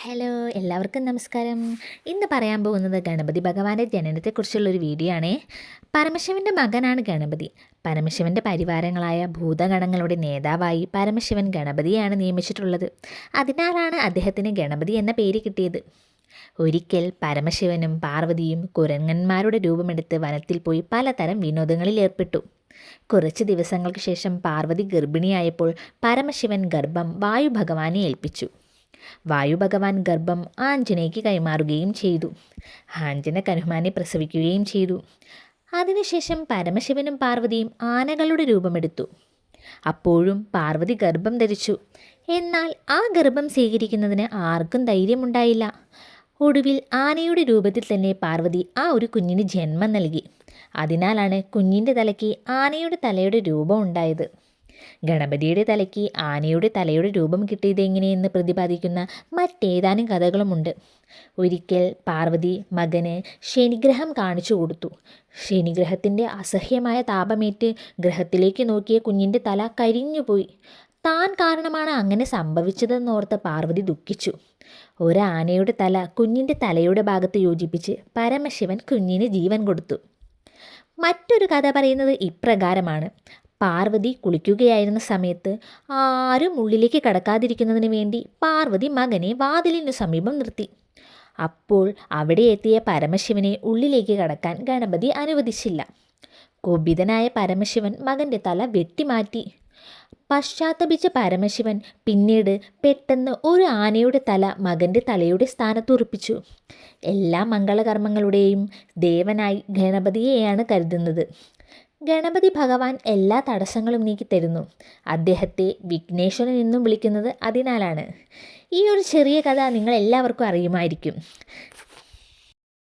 Hello എല്ലാവർക്കും നമസ്കാരം. ഇന്ന് പറയാൻ പോകുന്നത് ഗണപതി ഭഗവാന്റെ ജനനത്തെക്കുറിച്ചുള്ളൊരു വീഡിയോ ആണേ. പരമശിവൻ്റെ മകനാണ് ഗണപതി. പരമശിവൻ്റെ പരിവാരങ്ങളായ ഭൂതഗണങ്ങളുടെ നേതാവായി പരമശിവൻ ഗണപതിയെയാണ് നിയമിച്ചിട്ടുള്ളത്. അതിനാലാണ് അദ്ദേഹത്തിന് ഗണപതി എന്ന പേര് കിട്ടിയത്. ഒരിക്കൽ പരമശിവനും പാർവതിയും കുരങ്ങന്മാരുടെ രൂപമെടുത്ത് വനത്തിൽ പോയി പലതരം വിനോദങ്ങളിൽ ഏർപ്പെട്ടു. കുറച്ച് ദിവസങ്ങൾക്ക് ശേഷം പാർവതി ഗർഭിണിയായപ്പോൾ പരമശിവൻ ഗർഭം വായു ഭഗവാനെ ഏൽപ്പിച്ചു. വായു ഭഗവാൻ ഗർഭം ആഞ്ജനയ്ക്ക് കൈമാറുകയും ചെയ്തു. ആഞ്ജന ഹനുമാനെ പ്രസവിക്കുകയും ചെയ്തു. അതിനുശേഷം പരമശിവനും പാർവതിയും ആനകളുടെ രൂപമെടുത്തു. അപ്പോഴും പാർവതി ഗർഭം ധരിച്ചു. എന്നാൽ ആ ഗർഭം സ്വീകരിക്കുന്നതിന് ആർക്കും ധൈര്യമുണ്ടായില്ല. ഒടുവിൽ ആനയുടെ രൂപത്തിൽ തന്നെ പാർവതി ആ ഒരു കുഞ്ഞിന് ജന്മം നൽകി. അതിനാലാണ് കുഞ്ഞിൻ്റെ തലയ്ക്ക് ആനയുടെ തലയുടെ രൂപം ഉണ്ടായത്. ഗണപതിയുടെ തലയ്ക്ക് ആനയുടെ തലയുടെ രൂപം കിട്ടിയതെങ്ങനെയെന്ന് പ്രതിപാദിക്കുന്ന മറ്റേതാനും കഥകളുമുണ്ട്. ഒരിക്കൽ പാർവതി മകന് ശനിഗ്രഹം കാണിച്ചു കൊടുത്തു. ശനിഗ്രഹത്തിൻ്റെ അസഹ്യമായ താപമേറ്റ് ഗ്രഹത്തിലേക്ക് നോക്കിയ കുഞ്ഞിൻ്റെ തല കരിഞ്ഞുപോയി. താൻ കാരണമാണ് അങ്ങനെ സംഭവിച്ചതെന്നോർത്ത് പാർവതി ദുഃഖിച്ചു. ഒരാനയുടെ തല കുഞ്ഞിൻ്റെ തലയുടെ ഭാഗത്ത് യോജിപ്പിച്ച് പരമശിവൻ കുഞ്ഞിന് ജീവൻ കൊടുത്തു. മറ്റൊരു കഥ പറയുന്നത് ഇപ്രകാരമാണ്. പാർവതി കുളിക്കുകയായിരുന്ന സമയത്ത് ആരും ഉള്ളിലേക്ക് കടക്കാതിരിക്കുന്നതിന് വേണ്ടി പാർവതി മകനെ വാതിലിനു സമീപം നിർത്തി. അപ്പോൾ അവിടെ എത്തിയ പരമശിവനെ ഉള്ളിലേക്ക് കടക്കാൻ ഗണപതി അനുവദിച്ചില്ല. കോപിതനായ പരമശിവൻ മകൻ്റെ തല വെട്ടിമാറ്റി. പശ്ചാത്തപിച്ച പരമശിവൻ പിന്നീട് പെട്ടെന്ന് ഒരു ആനയുടെ തല മകൻ്റെ തലയുടെ സ്ഥാനത്തുറപ്പിച്ചു. എല്ലാ മംഗളകർമ്മങ്ങളുടെയും ദേവനായി ഗണപതിയെയാണ് കരുതുന്നത്. ഗണപതി ഭഗവാൻ എല്ലാ തടസ്സങ്ങളും നീക്കി തരുന്നു. അദ്ദേഹത്തെ വിഘ്നേശ്വരൻ എന്നും വിളിക്കുന്നത് അതിനാലാണ്. ഈ ഒരു ചെറിയ കഥ നിങ്ങൾ എല്ലാവർക്കും അറിയുമായിരിക്കും.